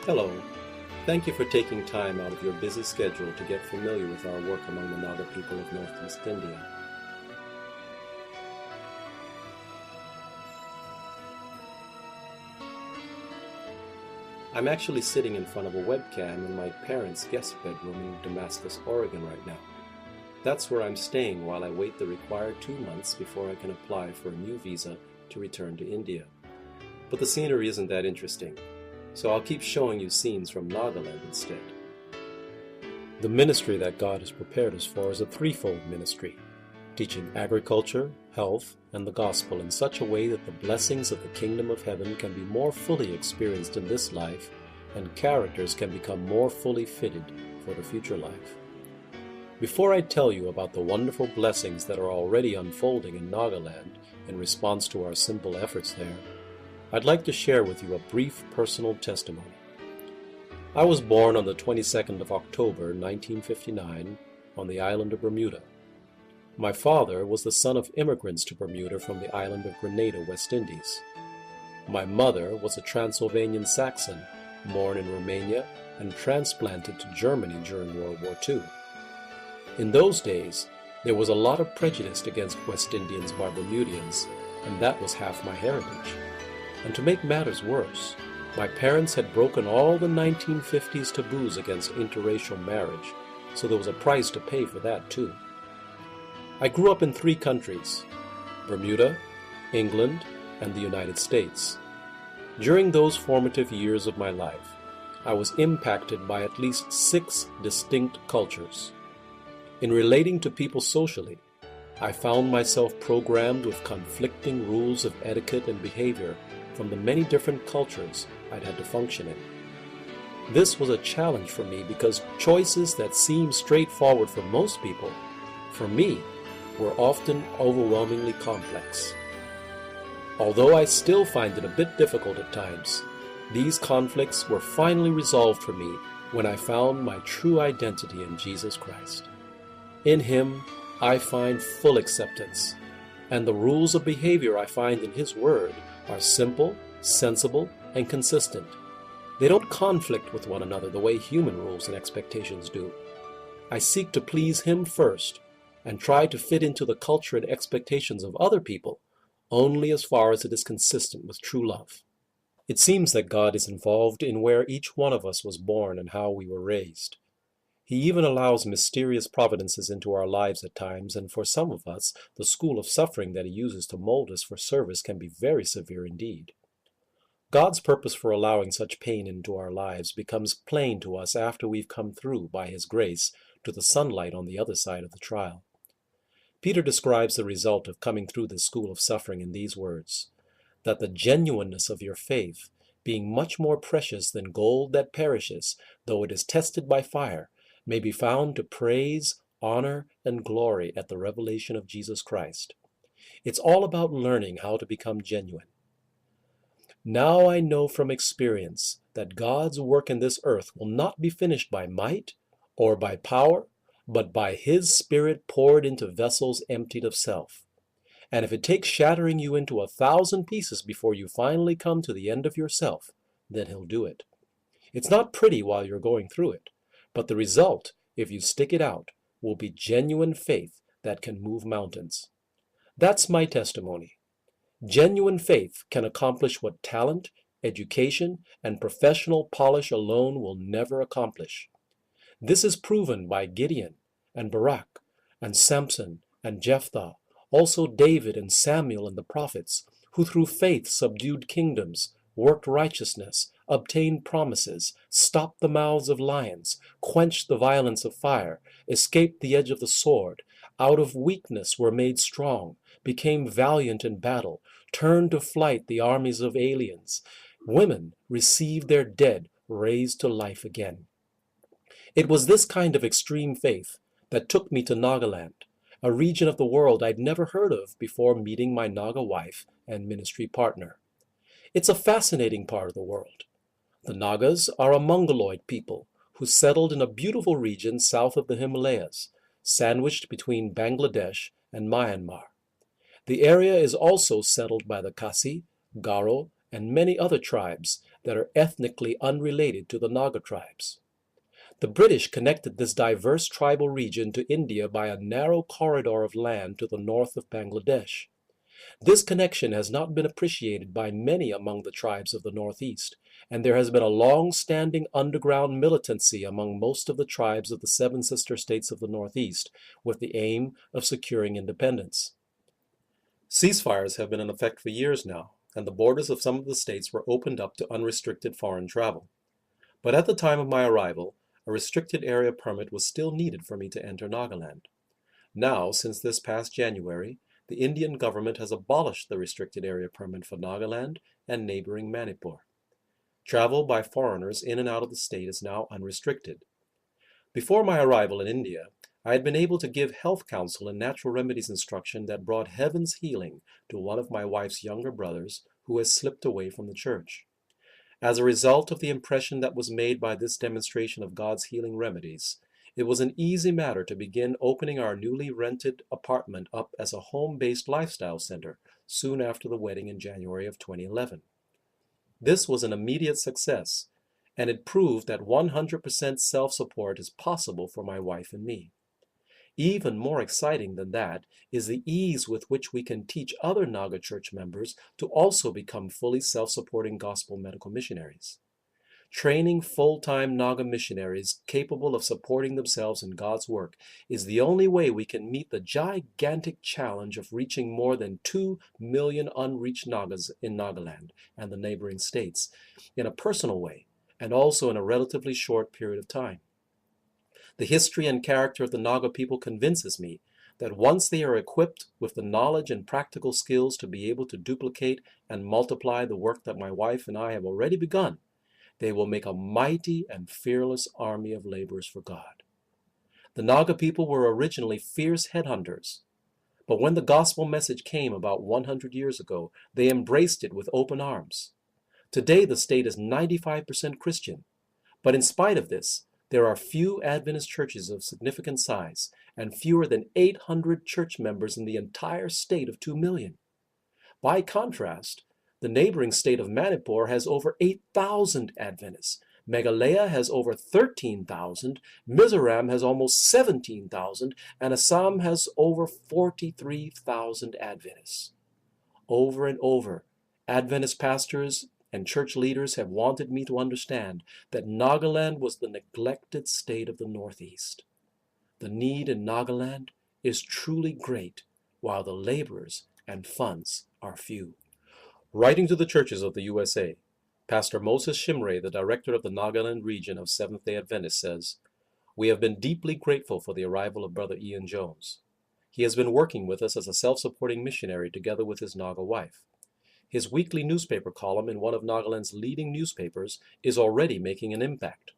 Hello. Thank you for taking time out of your busy schedule to get familiar with our work among the Naga people of Northeast India. I'm actually sitting in front of a webcam in my parents' guest bedroom in Damascus, Oregon right now. That's where I'm staying while I wait the required 2 months before I can apply for a new visa to return to India. But the scenery isn't that interesting, so I'll keep showing you scenes from Nagaland instead. The ministry that God has prepared us for is a threefold ministry, teaching agriculture, health, and the gospel in such a way that the blessings of the kingdom of heaven can be more fully experienced in this life, and characters can become more fully fitted for the future life. Before I tell you about the wonderful blessings that are already unfolding in Nagaland in response to our simple efforts there, I'd like to share with you a brief personal testimony. I was born on the 22nd of October 1959 on the island of Bermuda. My father was the son of immigrants to Bermuda from the island of Grenada, West Indies. My mother was a Transylvanian Saxon, born in Romania and transplanted to Germany during World War II. In those days, there was a lot of prejudice against West Indians by Bermudians, and that was half my heritage. And to make matters worse, my parents had broken all the 1950s taboos against interracial marriage, so there was a price to pay for that too. I grew up in 3 countries, Bermuda, England, and the United States. During those formative years of my life, I was impacted by at least 6 distinct cultures. In relating to people socially, I found myself programmed with conflicting rules of etiquette and behavior from the many different cultures I'd had to function in. This was a challenge for me because choices that seem straightforward for most people, for me, were often overwhelmingly complex. Although I still find it a bit difficult at times, these conflicts were finally resolved for me when I found my true identity in Jesus Christ. In Him, I find full acceptance, and the rules of behavior I find in His Word are simple, sensible, and consistent. They don't conflict with one another the way human rules and expectations do. I seek to please Him first and try to fit into the culture and expectations of other people only as far as it is consistent with true love. It seems that God is involved in where each one of us was born and how we were raised. He even allows mysterious providences into our lives at times, and for some of us, the school of suffering that He uses to mold us for service can be very severe indeed. God's purpose for allowing such pain into our lives becomes plain to us after we've come through, by His grace, to the sunlight on the other side of the trial. Peter describes the result of coming through this school of suffering in these words, that the genuineness of your faith, being much more precious than gold that perishes, though it is tested by fire, may be found to praise, honor, and glory at the revelation of Jesus Christ. It's all about learning how to become genuine. Now I know from experience that God's work in this earth will not be finished by might or by power, but by His Spirit poured into vessels emptied of self. And if it takes shattering you into 1,000 pieces before you finally come to the end of yourself, then He'll do it. It's not pretty while you're going through it, but the result, if you stick it out, will be genuine faith that can move mountains. That's my testimony. Genuine faith can accomplish what talent, education, and professional polish alone will never accomplish. This is proven by Gideon and Barak and Samson and Jephthah, also David and Samuel and the prophets, who through faith subdued kingdoms, worked righteousness, obtained promises, stopped the mouths of lions, quenched the violence of fire, escaped the edge of the sword, out of weakness were made strong, became valiant in battle, turned to flight the armies of aliens. Women received their dead raised to life again. It was this kind of extreme faith that took me to Nagaland, a region of the world I'd never heard of before meeting my Naga wife and ministry partner. It's a fascinating part of the world. The Nagas are a Mongoloid people who settled in a beautiful region south of the Himalayas, sandwiched between Bangladesh and Myanmar. The area is also settled by the Khasi, Garo, and many other tribes that are ethnically unrelated to the Naga tribes. The British connected this diverse tribal region to India by a narrow corridor of land to the north of Bangladesh. This connection has not been appreciated by many among the tribes of the Northeast, and there has been a long-standing underground militancy among most of the tribes of the seven sister states of the Northeast with the aim of securing independence. Ceasefires have been in effect for years now, and the borders of some of the states were opened up to unrestricted foreign travel. But at the time of my arrival, a restricted area permit was still needed for me to enter Nagaland. Now, since this past January, the Indian government has abolished the restricted area permit for Nagaland and neighboring Manipur. Travel by foreigners in and out of the state is now unrestricted. Before my arrival in India, I had been able to give health counsel and natural remedies instruction that brought heaven's healing to one of my wife's younger brothers who has slipped away from the church. As a result of the impression that was made by this demonstration of God's healing remedies, it was an easy matter to begin opening our newly rented apartment up as a home-based lifestyle center soon after the wedding in January of 2011. This was an immediate success, and it proved that 100% self-support is possible for my wife and me. Even more exciting than that is the ease with which we can teach other Naga Church members to also become fully self-supporting gospel medical missionaries. Training full-time Naga missionaries capable of supporting themselves in God's work is the only way we can meet the gigantic challenge of reaching more than 2 million unreached Nagas in Nagaland and the neighboring states in a personal way and also in a relatively short period of time. The history and character of the Naga people convinces me that once they are equipped with the knowledge and practical skills to be able to duplicate and multiply the work that my wife and I have already begun, they will make a mighty and fearless army of laborers for God. The Naga people were originally fierce headhunters, but when the gospel message came about 100 years ago, they embraced it with open arms. Today the state is 95% Christian, but in spite of this, there are few Adventist churches of significant size and fewer than 800 church members in the entire state of 2 million. By contrast, the neighboring state of Manipur has over 8,000 Adventists. Meghalaya has over 13,000, Mizoram has almost 17,000, and Assam has over 43,000 Adventists. Over and over, Adventist pastors and church leaders have wanted me to understand that Nagaland was the neglected state of the Northeast. The need in Nagaland is truly great, while the laborers and funds are few. Writing to the churches of the USA, Pastor Moses Shimray, the director of the Nagaland region of Seventh-day Adventists, says, "We have been deeply grateful for the arrival of Brother Ian Jones. He has been working with us as a self-supporting missionary together with his Naga wife. His weekly newspaper column in one of Nagaland's leading newspapers is already making an impact.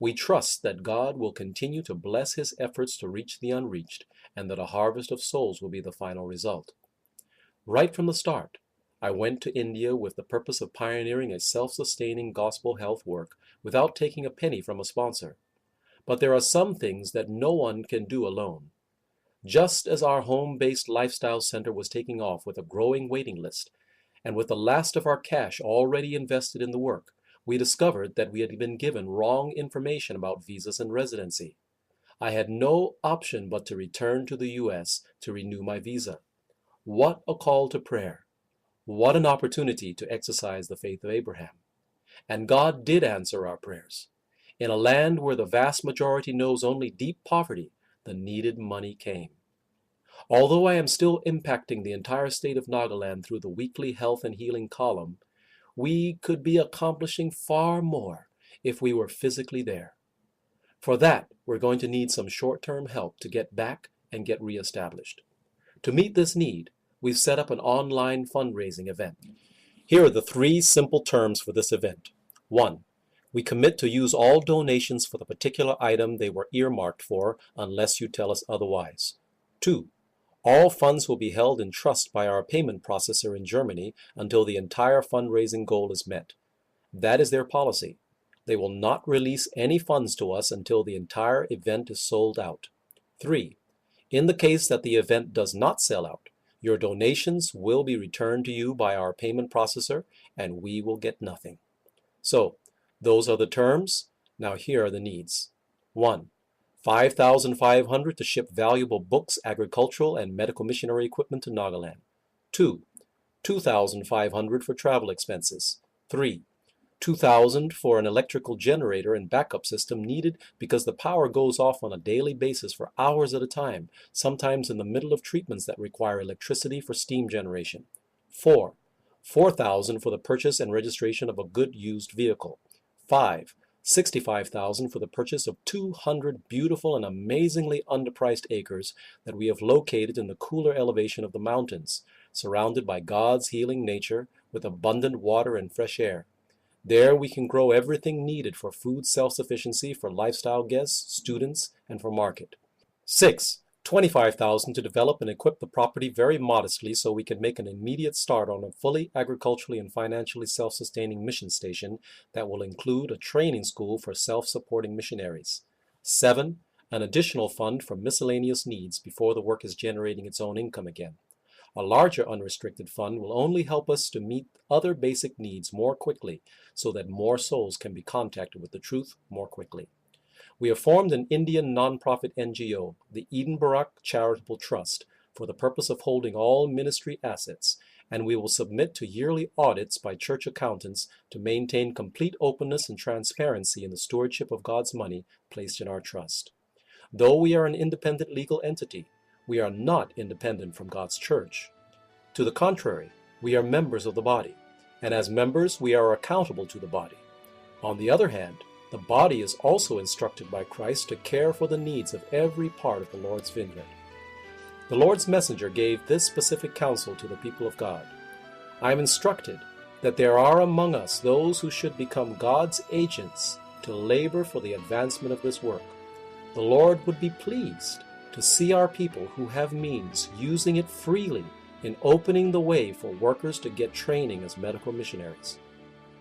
We trust that God will continue to bless his efforts to reach the unreached and that a harvest of souls will be the final result. Right from the start, I went to India with the purpose of pioneering a self-sustaining gospel health work without taking a penny from a sponsor. But there are some things that no one can do alone. Just as our home-based lifestyle center was taking off with a growing waiting list, and with the last of our cash already invested in the work, we discovered that we had been given wrong information about visas and residency. I had no option but to return to the U.S. to renew my visa. What a call to prayer! What an opportunity to exercise the faith of Abraham. And God did answer our prayers. In a land where the vast majority knows only deep poverty, the needed money came. Although I am still impacting the entire state of Nagaland through the weekly health and healing column, we could be accomplishing far more if we were physically there. For that, we're going to need some short-term help to get back and get reestablished. To meet this need, we've set up an online fundraising event. Here are the 3 simple terms for this event. 1. We commit to use all donations for the particular item they were earmarked for unless you tell us otherwise. 2. All funds will be held in trust by our payment processor in Germany until the entire fundraising goal is met. That is their policy. They will not release any funds to us until the entire event is sold out. 3. In the case that the event does not sell out, Your donations will be returned to you by our payment processor, and we will get nothing. So, those are the terms. Now here are the needs. 1. $5,500 to ship valuable books, agricultural, and medical missionary equipment to Nagaland. 2. $2,500 for travel expenses. 3. $2,000 for an electrical generator and backup system needed because the power goes off on a daily basis for hours at a time, sometimes in the middle of treatments that require electricity for steam generation. 4. $4,000 for the purchase and registration of a good used vehicle. 5. $65,000 for the purchase of 200 beautiful and amazingly underpriced acres that we have located in the cooler elevation of the mountains, surrounded by God's healing nature with abundant water and fresh air. There we can grow everything needed for food self-sufficiency for lifestyle guests, students, and for market. 6. $25,000 to develop and equip the property very modestly so we can make an immediate start on a fully agriculturally and financially self-sustaining mission station that will include a training school for self-supporting missionaries. 7. An additional fund for miscellaneous needs before the work is generating its own income again. A larger unrestricted fund will only help us to meet other basic needs more quickly so that more souls can be contacted with the truth more quickly. We have formed an Indian nonprofit NGO, the Edinburgh Charitable Trust, for the purpose of holding all ministry assets, and we will submit to yearly audits by church accountants to maintain complete openness and transparency in the stewardship of God's money placed in our trust. Though we are an independent legal entity, we are not independent from God's church. To the contrary, we are members of the body, and as members we are accountable to the body. On the other hand, the body is also instructed by Christ to care for the needs of every part of the Lord's vineyard. The Lord's messenger gave this specific counsel to the people of God. I am instructed that there are among us those who should become God's agents to labor for the advancement of this work. The Lord would be pleased to see our people who have means using it freely in opening the way for workers to get training as medical missionaries.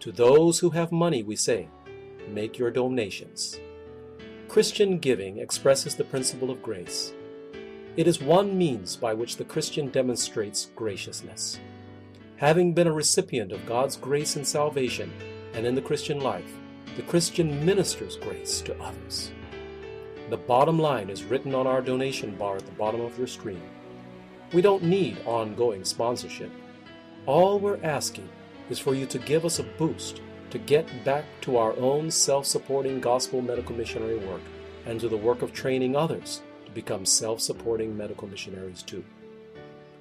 To those who have money, we say, make your donations. Christian giving expresses the principle of grace. It is one means by which the Christian demonstrates graciousness. Having been a recipient of God's grace in salvation and in the Christian life, the Christian ministers grace to others. The bottom line is written on our donation bar at the bottom of your screen. We don't need ongoing sponsorship. All we're asking is for you to give us a boost to get back to our own self-supporting gospel medical missionary work and to the work of training others to become self-supporting medical missionaries too.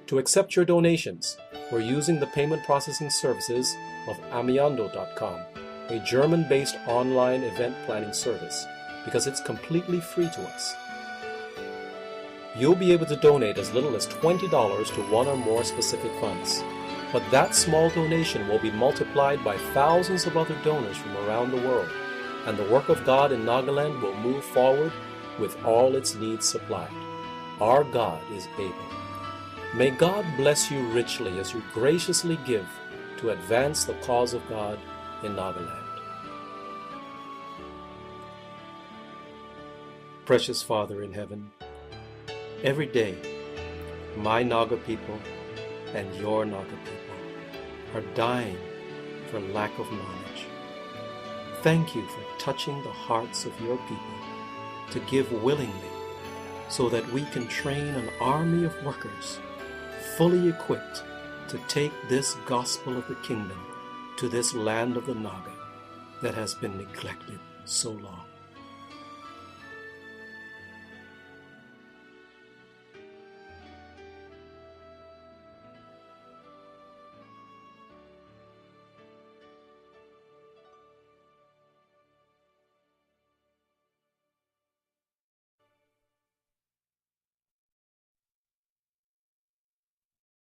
To accept your donations, we're using the payment processing services of amiando.com, a German-based online event planning service, because it's completely free to us. You'll be able to donate as little as $20 to one or more specific funds, but that small donation will be multiplied by thousands of other donors from around the world, and the work of God in Nagaland will move forward with all its needs supplied. Our God is able. May God bless you richly as you graciously give to advance the cause of God in Nagaland. Precious Father in heaven, every day my Naga people and your Naga people are dying for lack of knowledge. Thank you for touching the hearts of your people to give willingly so that we can train an army of workers fully equipped to take this gospel of the kingdom to this land of the Naga that has been neglected so long.